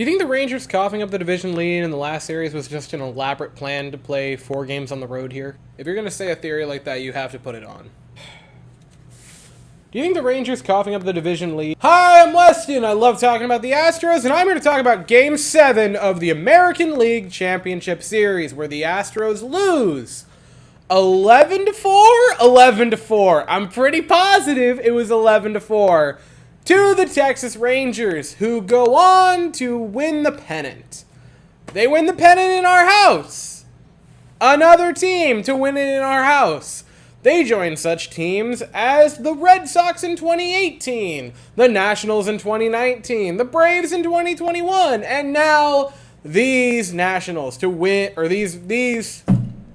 Do you think the Rangers coughing up the division lead in the last series was just an elaborate plan to play 4 games on the road here? If you're going to say a theory like that, you have to put it on. Do you think the Rangers coughing up the division lead? Hi, I'm Weston. I love talking about the Astros, and I'm here to talk about Game 7 of the American League Championship Series, where the Astros lose 11-4? 11-4. I'm pretty positive it was 11-4. To the Texas Rangers, who go on to win the pennant. They win the pennant in our house. Another team to win it in our house. They join such teams as the Red Sox in 2018, the Nationals in 2019, the Braves in 2021, and now these Nationals to win, or these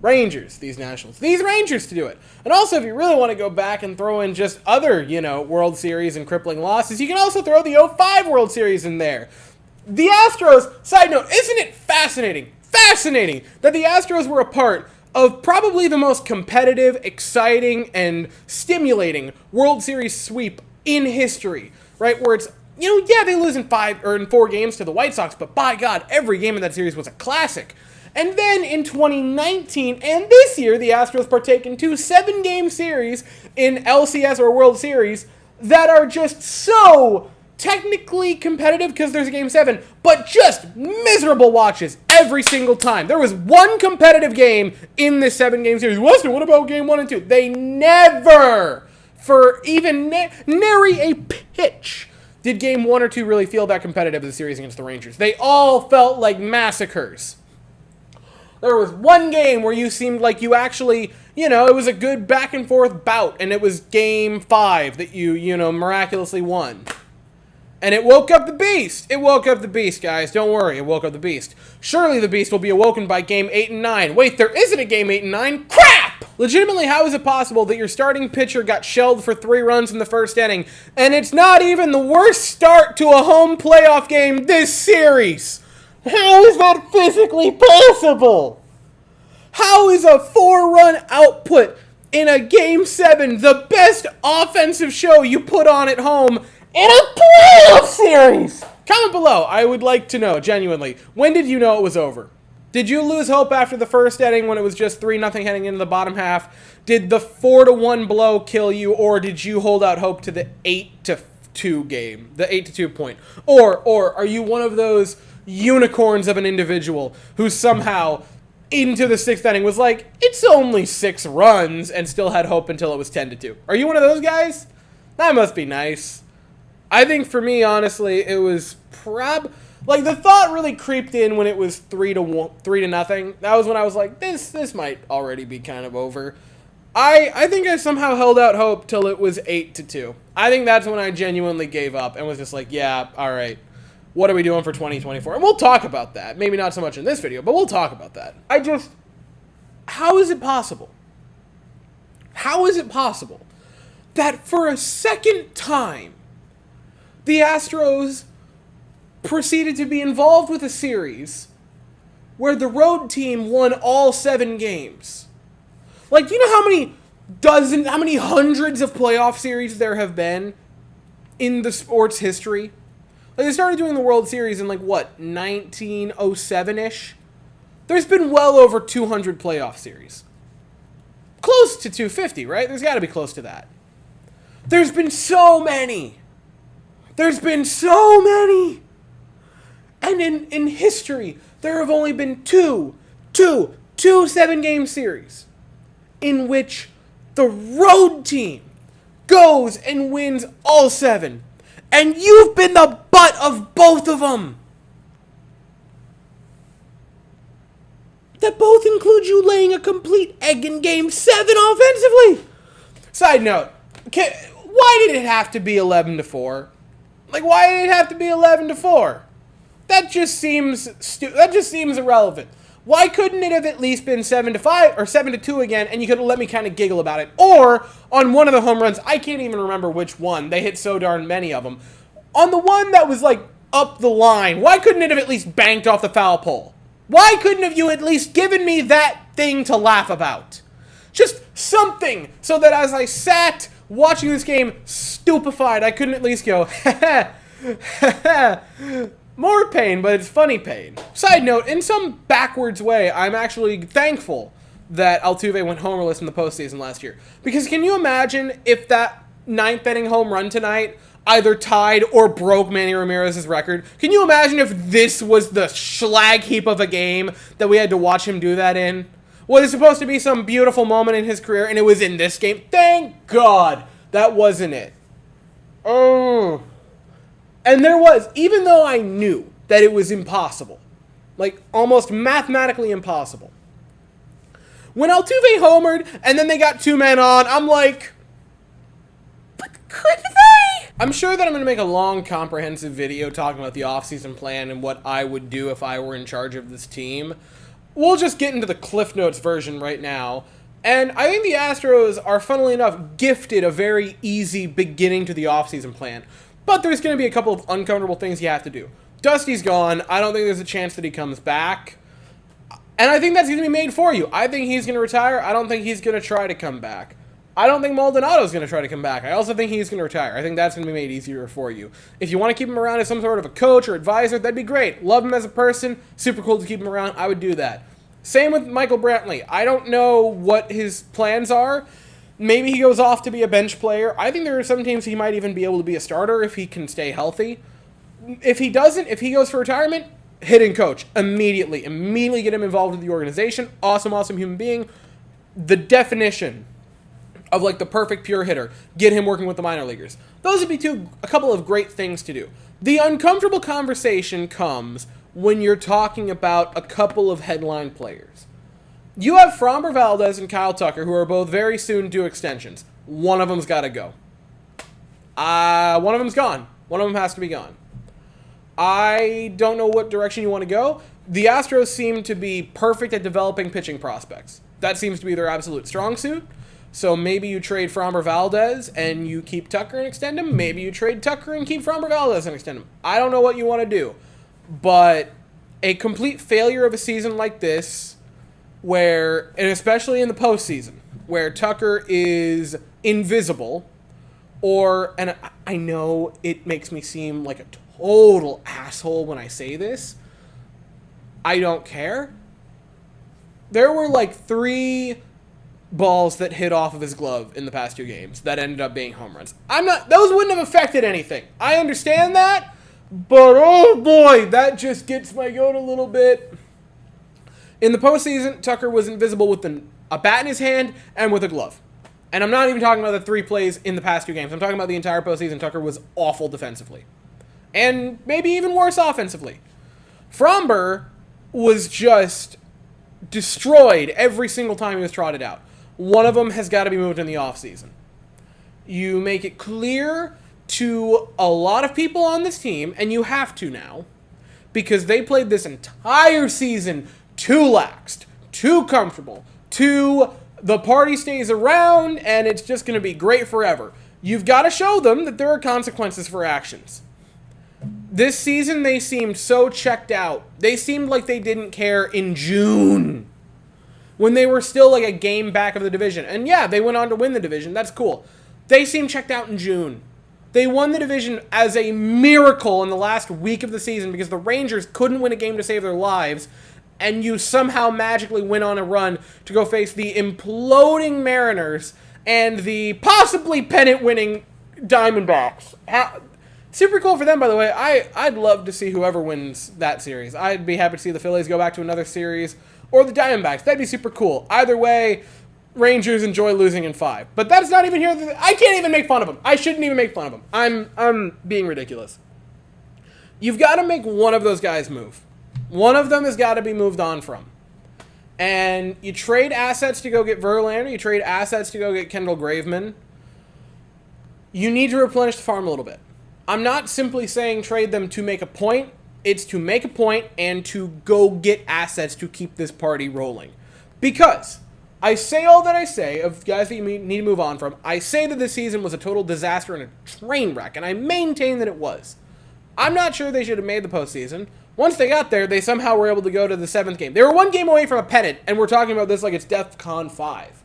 Rangers to do it. And also, if you really want to go back and throw in just other, World Series and crippling losses, you can also throw the 05 World Series in there. The Astros, side note, isn't it fascinating that the Astros were a part of probably the most competitive, exciting, and stimulating World Series sweep in history, right? Where it's, they lose in 4 games to the White Sox, but by God, every game in that series was a classic. And then in 2019 and this year, the Astros partake in 2 7-game series in LCS or World Series that are just so technically competitive because there's a Game 7, but just miserable watches every single time. There was one competitive game in this 7-game series. Weston, what about Game 1 and 2? They never, for even nary a pitch, did Game 1 or 2 really feel that competitive as a series against the Rangers. They all felt like massacres. There was one game where you seemed like you actually, it was a good back and forth bout, and it was Game 5 that you miraculously won. And it woke up the beast. It woke up the beast, guys. Don't worry, it woke up the beast. Surely the beast will be awoken by Game 8 and 9. Wait, there isn't a Game 8 and 9? Crap! Legitimately, how is it possible that your starting pitcher got shelled for 3 runs in the first inning, and it's not even the worst start to a home playoff game this series? How is that physically possible? How is a 4-run output in a Game 7 the best offensive show you put on at home in a playoff series? Comment below. I would like to know, genuinely, when did you know it was over? Did you lose hope after the first inning when it was just 3-0 heading into the bottom half? Did the 4-1 blow kill you, or did you hold out hope to the 8-2 game, the 8-2 point? Or are you one of those unicorns of an individual who somehow into the 6th inning was like, it's only 6 runs, and still had hope until it was 10-2? Are you one of those guys? That must be nice. I think for me, honestly, it was the thought really creeped in when it was 3-0. That was when I was like, this might already be kind of over. I think I somehow held out hope till it was 8-2. I think that's when I genuinely gave up and was just like, yeah, all right. What are we doing for 2024? And we'll talk about that. Maybe not so much in this video, but we'll talk about that. How is it possible? How is it possible that for a second time, the Astros proceeded to be involved with a series where the road team won all 7 games? Like, you know how many hundreds of playoff series there have been in the sport's history? Like, they started doing the World Series in, 1907-ish? There's been well over 200 playoff series. Close to 250, right? There's got to be close to that. There's been so many. And in history, there have only been two 7-game series in which the road team goes and wins all 7. And you've been the butt of both of them. That both include you laying a complete egg in Game 7 offensively. Side note, why did it have to be 11-4? Why did it have to be 11-4? That just seems irrelevant. Why couldn't it have at least been 7-5 or 7-2 again, and you could have let me kind of giggle about it? Or on one of the home runs, I can't even remember which one. They hit so darn many of them. On the one that was up the line, why couldn't it have at least banked off the foul pole? Why couldn't have you at least given me that thing to laugh about? Just something so that as I sat watching this game stupefied, I couldn't at least go, More pain, but it's funny pain. Side note, in some backwards way, I'm actually thankful that Altuve went homerless in the postseason last year. Because can you imagine if that ninth inning home run tonight either tied or broke Manny Ramirez's record? Can you imagine if this was the schlag heap of a game that we had to watch him do that in? Was it supposed to be some beautiful moment in his career, and it was in this game? Thank God that wasn't it. Oh. And there was, even though I knew that it was impossible, like almost mathematically impossible, when Altuve homered and then they got two men on, I'm like, but could they? I'm sure that I'm going to make a long, comprehensive video talking about the offseason plan and what I would do if I were in charge of this team. We'll just get into the Cliff Notes version right now. And I think the Astros are, funnily enough, gifted a very easy beginning to the offseason plan. But there's going to be a couple of uncomfortable things you have to do. Dusty's gone. I don't think there's a chance that he comes back. And I think that's going to be made for you. I think he's going to retire. I don't think he's going to try to come back. I don't think Maldonado's going to try to come back. I also think he's going to retire. I think that's going to be made easier for you. If you want to keep him around as some sort of a coach or advisor, that'd be great. Love him as a person. Super cool to keep him around. I would do that. Same with Michael Brantley. I don't know what his plans are. Maybe he goes off to be a bench player. I think there are some teams he might even be able to be a starter if he can stay healthy. If he doesn't, if he goes for retirement, hitting coach immediately. Immediately get him involved with the organization. Awesome, awesome human being. The definition of like the perfect pure hitter. Get him working with the minor leaguers. Those would be a couple of great things to do. The uncomfortable conversation comes when you're talking about a couple of headline players. You have Framber Valdez and Kyle Tucker, who are both very soon due extensions. One of them's got to go. One of them's gone. One of them has to be gone. I don't know what direction you want to go. The Astros seem to be perfect at developing pitching prospects. That seems to be their absolute strong suit. So maybe you trade Framber Valdez and you keep Tucker and extend him. Maybe you trade Tucker and keep Framber Valdez and extend him. I don't know what you want to do. But a complete failure of a season like this, where, and especially in the postseason, where Tucker is invisible, and I know it makes me seem like a total asshole when I say this. I don't care. There were like 3 balls that hit off of his glove in the past 2 games that ended up being home runs. Those wouldn't have affected anything. I understand that, but oh boy, that just gets my goat a little bit. In the postseason, Tucker was invisible with a bat in his hand and with a glove. And I'm not even talking about the 3 plays in the past 2 games. I'm talking about the entire postseason. Tucker was awful defensively. And maybe even worse offensively. Framber was just destroyed every single time he was trotted out. One of them has got to be moved in the offseason. You make it clear to a lot of people on this team, and you have to now, because they played this entire season too laxed, too comfortable, the party stays around, and it's just going to be great forever. You've got to show them that there are consequences for actions. This season, they seemed so checked out. They seemed like they didn't care in June, when they were still like a game back of the division. And yeah, they went on to win the division. That's cool. They seemed checked out in June. They won the division as a miracle in the last week of the season because the Rangers couldn't win a game to save their lives, and you somehow magically went on a run to go face the imploding Mariners and the possibly pennant-winning Diamondbacks. Super cool for them, by the way. I'd love to see whoever wins that series. I'd be happy to see the Phillies go back to another series, or the Diamondbacks. That'd be super cool. Either way, Rangers enjoy losing in 5. But that's not even here. I can't even make fun of them. I shouldn't even make fun of them. I'm being ridiculous. You've got to make one of those guys move. One of them has got to be moved on from. And you trade assets to go get Verlander. You trade assets to go get Kendall Graveman. You need to replenish the farm a little bit. I'm not simply saying trade them to make a point. It's to make a point and to go get assets to keep this party rolling. Because I say all that I say of guys that you need to move on from. I say that this season was a total disaster and a train wreck, and I maintain that it was. I'm not sure they should have made the postseason. Once they got there, they somehow were able to go to the 7th game. They were 1 game away from a pennant, and we're talking about this like it's DEFCON 5.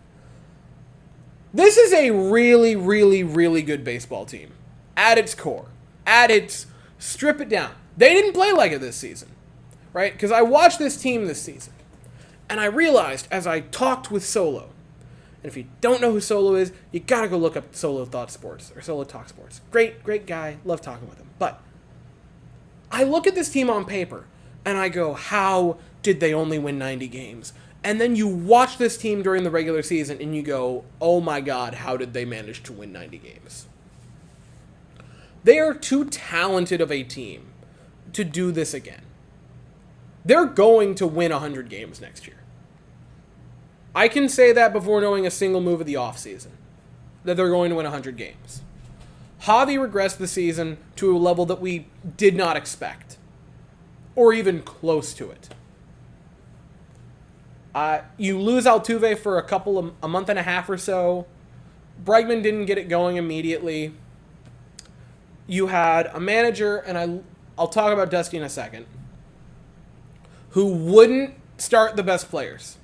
This is a really, really, really good baseball team. At its core. Strip it down. They didn't play like it this season, right? Because I watched this team this season, and I realized as I talked with Solo, and if you don't know who Solo is, you gotta go look up Solo Thought Sports, or Solo Talk Sports. Great guy, love talking with him. But I look at this team on paper, and I go, how did they only win 90 games? And then you watch this team during the regular season, and you go, oh my god, how did they manage to win 90 games? They are too talented of a team to do this again. They're going to win 100 games next year. I can say that before knowing a single move of the offseason, that they're going to win 100 games. Javi regressed this season to a level that we did not expect, or even close to it. You lose Altuve for a month and a half or so. Bregman didn't get it going immediately. You had a manager, and I'll talk about Dusty in a second, who wouldn't start the best players.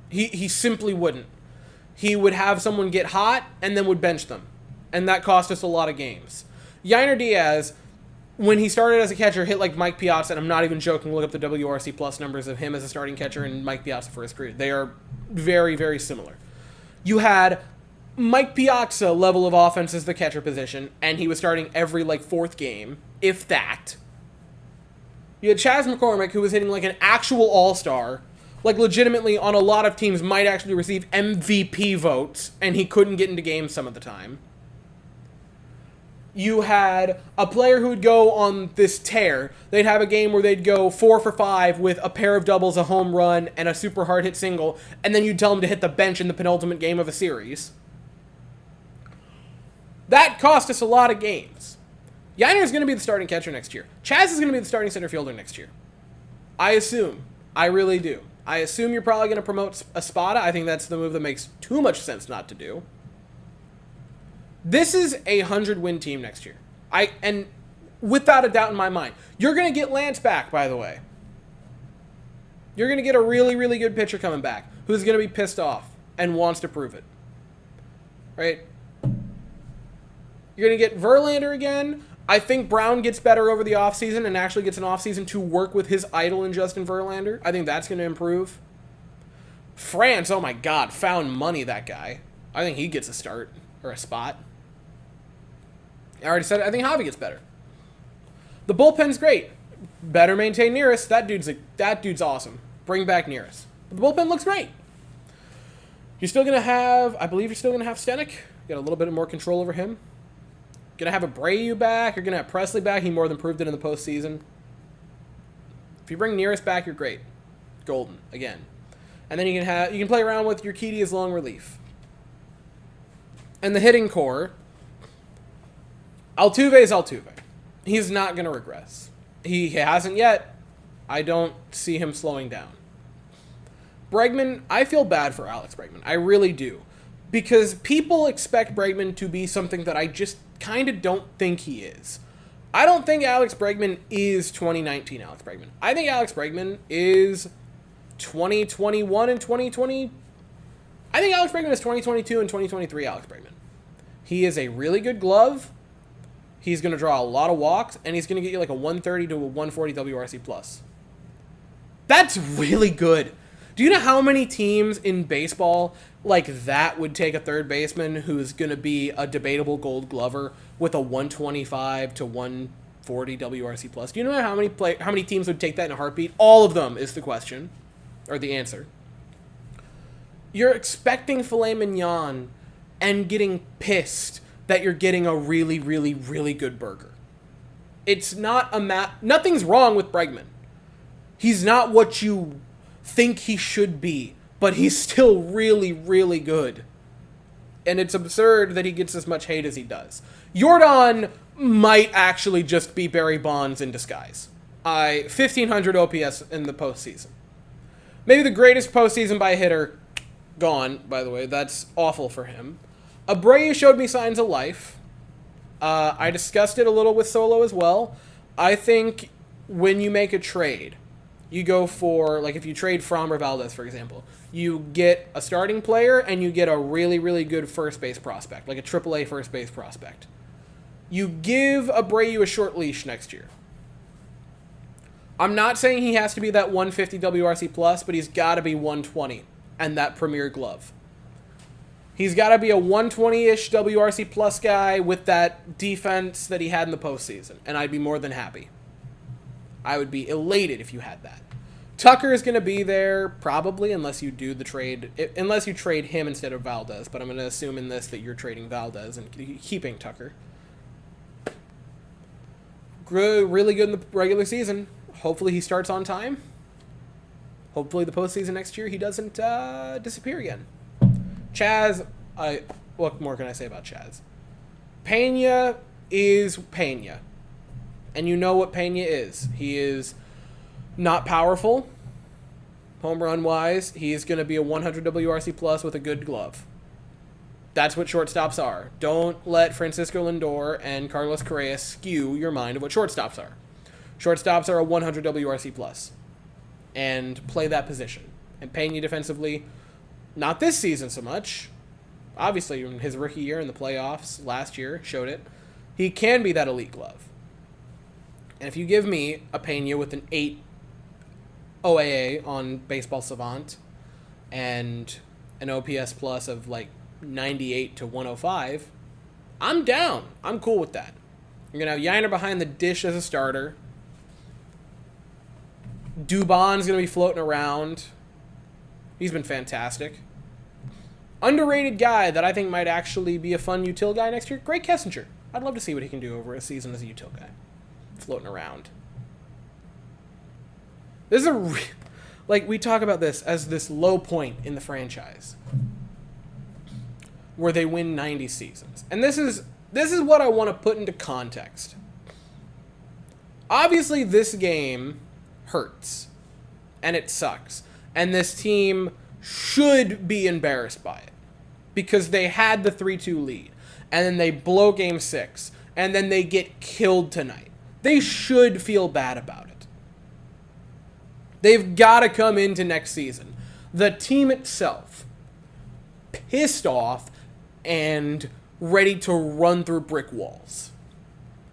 He simply wouldn't. He would have someone get hot and then would bench them. And that cost us a lot of games. Yainer Diaz, when he started as a catcher, hit like Mike Piazza, and I'm not even joking. Look up the WRC plus numbers of him as a starting catcher and Mike Piazza for his career. They are very, very similar. You had Mike Piazza level of offense as the catcher position, and he was starting every like fourth game, if that. You had Chas McCormick, who was hitting like an actual all-star, like legitimately on a lot of teams might actually receive MVP votes, and he couldn't get into games some of the time. You had a player who would go on this tear. They'd have a game where they'd go 4 for 5 with a pair of doubles, a home run, and a super hard hit single, and then you'd tell him to hit the bench in the penultimate game of a series. That cost us a lot of games. Yainer is going to be the starting catcher next year. Chas is going to be the starting center fielder next year. I assume. I really do. I assume you're probably going to promote Espada. I think that's the move that makes too much sense not to do. This is a 100-win team next year. And without a doubt in my mind. You're going to get Lance back, by the way. You're going to get a really, really good pitcher coming back who's going to be pissed off and wants to prove it. Right? You're going to get Verlander again. I think Brown gets better over the offseason and actually gets an offseason to work with his idol in Justin Verlander. I think that's going to improve. France, oh my god, found money, that guy. I think he gets a start or a spot. I already said it. I think Javi gets better. The bullpen's great. Better maintain Nearest. That dude's awesome. Bring back Nearest. But the bullpen looks great. You're still going to have, I believe you're still going to have Stenik. You got a little bit more control over him. Going to have Abreu back. You're going to have Presley back. He more than proved it in the postseason. If you bring Nearest back, you're great. Golden, again. And then you can play around with Urquidy as long relief. And the hitting core, Altuve is Altuve. He's not going to regress. He hasn't yet. I don't see him slowing down. Bregman, I feel bad for Alex Bregman. I really do. Because people expect Bregman to be something that I just kind of don't think he is. I don't think Alex Bregman is 2019 Alex Bregman. I think Alex Bregman is 2021 and 2020. I think Alex Bregman is 2022 and 2023 Alex Bregman. He is a really good glove. He's going to draw a lot of walks, and he's going to get you like a 130 to a 140 WRC plus. That's really good. Do you know how many teams in baseball like that would take a third baseman who's going to be a debatable gold glover with a 125 to 140 WRC plus? Do you know how many teams would take that in a heartbeat? All of them is the question, or the answer. You're expecting filet mignon and getting pissed that you're getting a really, really, really good burger. It's not nothing's wrong with Bregman. He's not what you think he should be, but he's still really, really good. And it's absurd that he gets as much hate as he does. Yordan might actually just be Barry Bonds in disguise. 1,500 OPS in the postseason. Maybe the greatest postseason by a hitter. Gone, by the way. That's awful for him. Abreu showed me signs of life. I discussed it a little with Solo as well. I think when you make a trade, you go for, like if you trade Framber Valdez, for example, you get a starting player and you get a really, really good first base prospect, like a AAA first base prospect. You give Abreu a short leash next year. I'm not saying he has to be that 150 WRC plus, but he's got to be 120 and that premier glove. He's got to be a 120-ish WRC plus guy with that defense that he had in the postseason, and I'd be more than happy. I would be elated if you had that. Tucker is going to be there probably unless you do the trade, unless you trade him instead of Valdez, but I'm going to assume in this that you're trading Valdez and keeping Tucker. Really good in the regular season. Hopefully he starts on time. Hopefully the postseason next year he doesn't disappear again. Chaz, what more can I say about Chaz? Pena is Pena. And you know what Pena is. He is not powerful, home run wise. He's going to be a 100 WRC plus with a good glove. That's what shortstops are. Don't let Francisco Lindor and Carlos Correa skew your mind of what shortstops are. Shortstops are a 100 WRC plus. And play that position. And Pena defensively, not this season so much. Obviously, in his rookie year in the playoffs last year showed it. He can be that elite glove. And if you give me a Pena with an 8 OAA on Baseball Savant and an OPS plus of like 98 to 105, I'm down. I'm cool with that. You're going to have Yiner behind the dish as a starter. Dubon's going to be floating around. He's been fantastic. Underrated guy that I think might actually be a fun util guy next year, Greg Kessinger. I'd love to see what he can do over a season as a util guy. Floating around. This is like, we talk about this as this low point in the franchise where they win 90 seasons. And this is what I want to put into context. Obviously, this game hurts. And it sucks. And this team should be embarrassed by it. Because they had the 3-2 lead. And then they blow Game 6. And then they get killed tonight. They should feel bad about it. They've got to come into next season. The team itself, pissed off and ready to run through brick walls.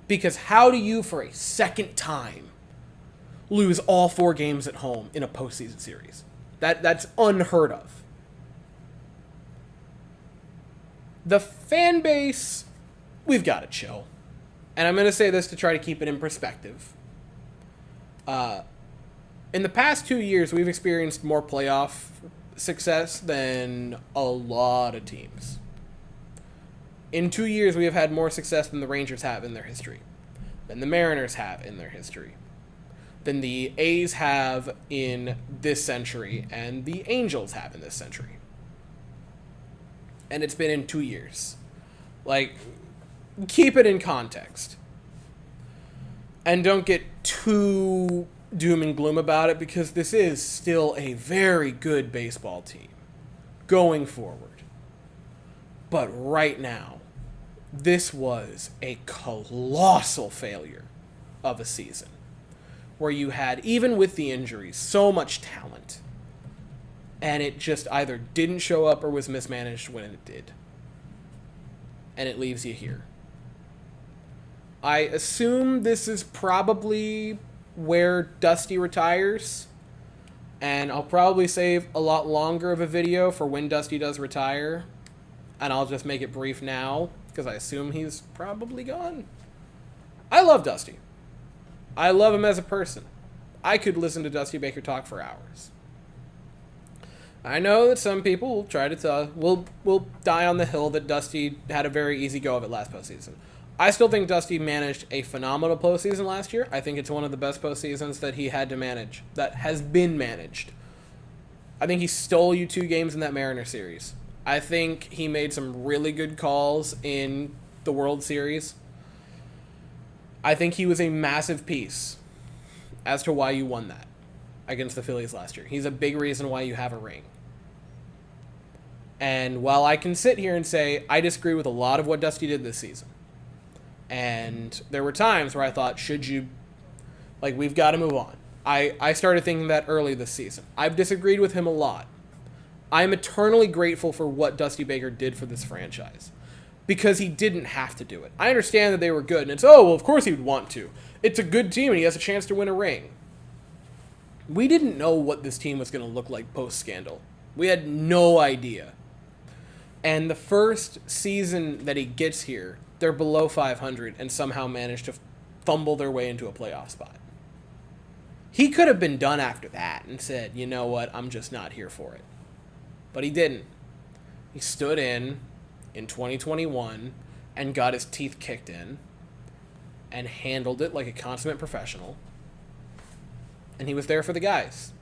Because how do you, for a second time, lose all 4 games at home in a postseason series? That's unheard of. The fan base, we've got to chill. And I'm going to say this to try to keep it in perspective. In the past 2 years, we've experienced more playoff success than a lot of teams. In 2 years, we have had more success than the Rangers have in their history, than the Mariners have in their history, than the A's have in this century, and the Angels have in this century. And it's been in 2 years. Like, keep it in context. And don't get too doom and gloom about it, because this is still a very good baseball team going forward. But right now, this was a colossal failure of a season where you had, even with the injuries, so much talent, and it just either didn't show up or was mismanaged when it did. And it leaves you here. I assume this is probably where Dusty retires, and I'll probably save a lot longer of a video for when Dusty does retire, and I'll just make it brief now, because I assume he's probably gone. I love Dusty. I love him as a person. I could listen to Dusty Baker talk for hours. I know that some people will try to will die on the hill that Dusty had a very easy go of it last postseason. I still think Dusty managed a phenomenal postseason last year. I think it's one of the best postseasons that he had to manage, that has been managed. I think he stole you 2 games in that Mariner series. I think he made some really good calls in the World Series. I think he was a massive piece as to why you won that against the Phillies last year. He's a big reason why you have a ring. And while I can sit here and say I disagree with a lot of what Dusty did this season, and there were times where I thought, we've got to move on. I started thinking that early this season. I've disagreed with him a lot. I'm eternally grateful for what Dusty Baker did for this franchise, because he didn't have to do it. I understand that they were good, and it's, of course he would want to. It's a good team, and he has a chance to win a ring. We didn't know what this team was going to look like post-scandal. We had no idea. And the first season that he gets here, they're below 500 and somehow managed to fumble their way into a playoff spot. He could have been done after that and said, you know what, I'm just not here for it. But he didn't. He stood in 2021 and got his teeth kicked in and handled it like a consummate professional. And he was there for the guys.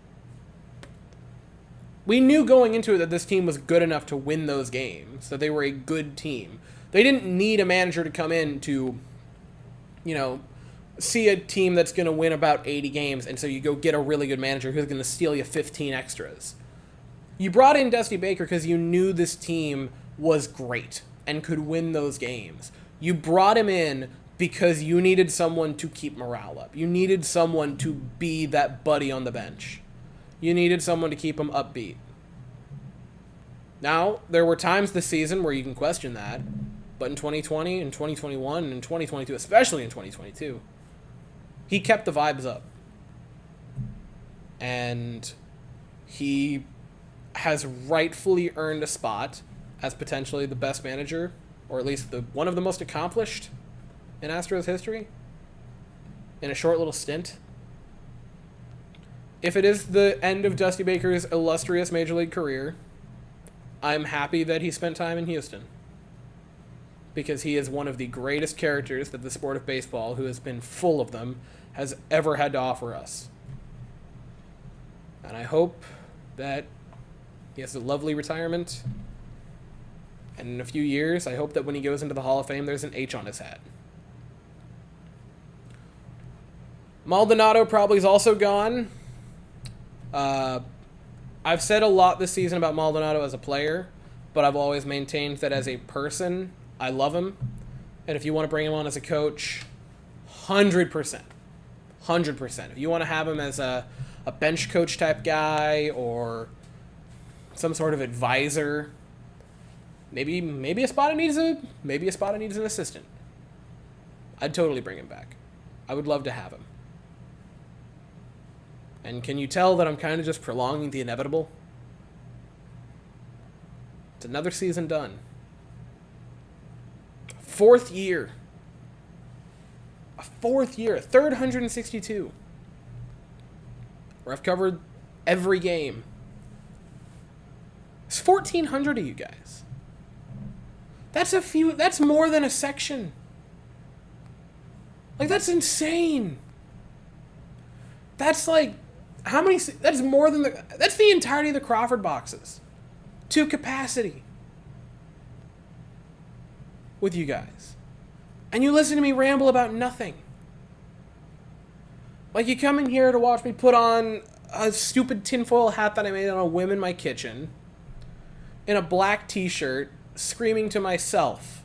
We knew going into it that this team was good enough to win those games, that they were a good team. They didn't need a manager to come in to, see a team that's going to win about 80 games, and so you go get a really good manager who's going to steal you 15 extras. You brought in Dusty Baker because you knew this team was great and could win those games. You brought him in because you needed someone to keep morale up. You needed someone to be that buddy on the bench. You needed someone to keep him upbeat. Now, there were times this season where you can question that, but in 2020 and 2021 and 2022, especially in 2022, he kept the vibes up. And he has rightfully earned a spot as potentially the best manager, or at least one of the most accomplished in Astros history, in a short little stint. If it is the end of Dusty Baker's illustrious Major League career, I'm happy that he spent time in Houston, because he is one of the greatest characters that the sport of baseball, who has been full of them, has ever had to offer us. And I hope that he has a lovely retirement. And in a few years, I hope that when he goes into the Hall of Fame, there's an H on his hat. Maldonado probably is also gone. I've said a lot this season about Maldonado as a player, but I've always maintained that as a person, I love him. And if you want to bring him on as a coach, 100%. 100%. If you want to have him as a bench coach type guy or some sort of advisor, maybe a spot needs an assistant, I'd totally bring him back. I would love to have him. And can you tell that I'm kind of just prolonging the inevitable? It's another season done. Fourth year. A third 162. Where I've covered every game. It's 1,400 of you guys. That's more than a section. Like, that's insane. That's like, that's the entirety of the Crawford boxes. To capacity. With you guys. And you listen to me ramble about nothing. Like, you come in here to watch me put on a stupid tinfoil hat that I made on a whim in my kitchen, in a black t-shirt, screaming to myself.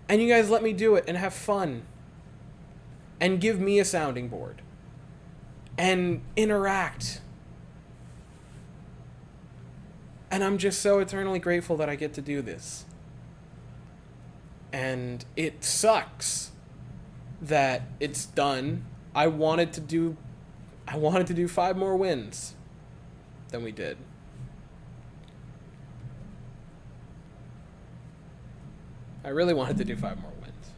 And you guys let me do it and have fun. And give me a sounding board. And interact. And I'm just so eternally grateful that I get to do this. And it sucks that it's done. I wanted to do 5 more wins than we did. I really wanted to do 5 more wins.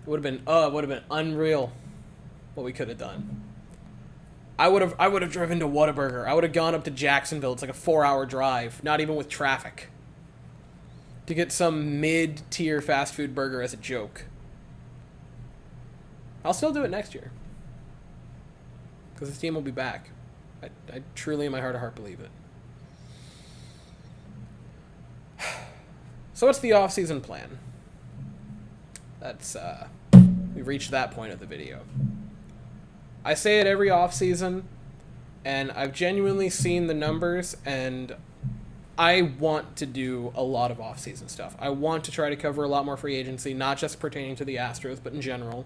It would have been unreal what we could have done. I would have driven to Whataburger. I would have gone up to Jacksonville. It's like a 4-hour drive, not even with traffic, to get some mid-tier fast food burger as a joke. I'll still do it next year, because this team will be back. I truly, in my heart of heart, believe it. So what's the off-season plan? We've reached that point of the video. I say it every off-season, and I've genuinely seen the numbers, and I want to do a lot of off-season stuff. I want to try to cover a lot more free agency, not just pertaining to the Astros, but in general.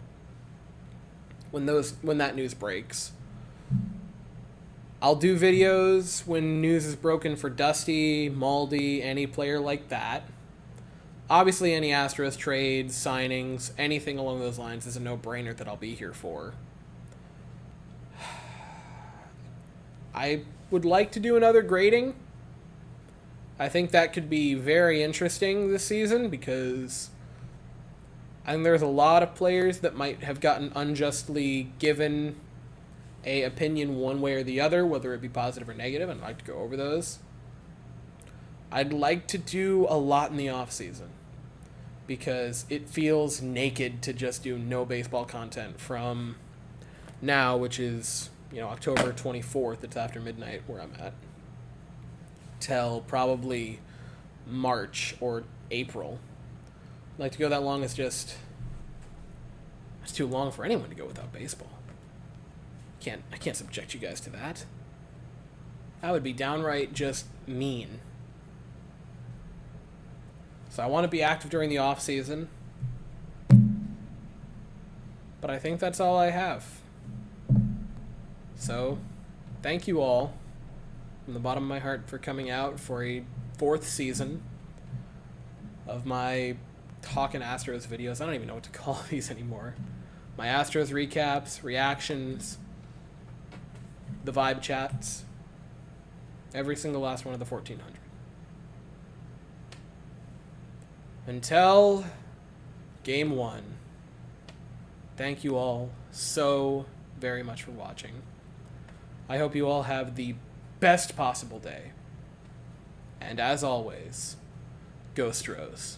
When that news breaks. I'll do videos when news is broken for Dusty, Maldy, any player like that. Obviously, any Astros trades, signings, anything along those lines is a no-brainer that I'll be here for. I would like to do another grading. I think that could be very interesting this season because I think there's a lot of players that might have gotten unjustly given a opinion one way or the other, whether it be positive or negative, and I'd like to go over those. I'd like to do a lot in the offseason because it feels naked to just do no baseball content from now, which is, October 24th, it's after midnight where I'm at, till probably March or April. I'd like to go that long is just, it's too long for anyone to go without baseball. I can't subject you guys to that. That would be downright just mean. So I want to be active during the off season, but I think that's all I have. So, thank you all from the bottom of my heart for coming out for a 4th season of my Talkin' Astros videos. I don't even know what to call these anymore. My Astros recaps, reactions, the vibe chats, every single last one of the 1,400. Until Game 1, thank you all so very much for watching. I hope you all have the best possible day. And as always, go Astros.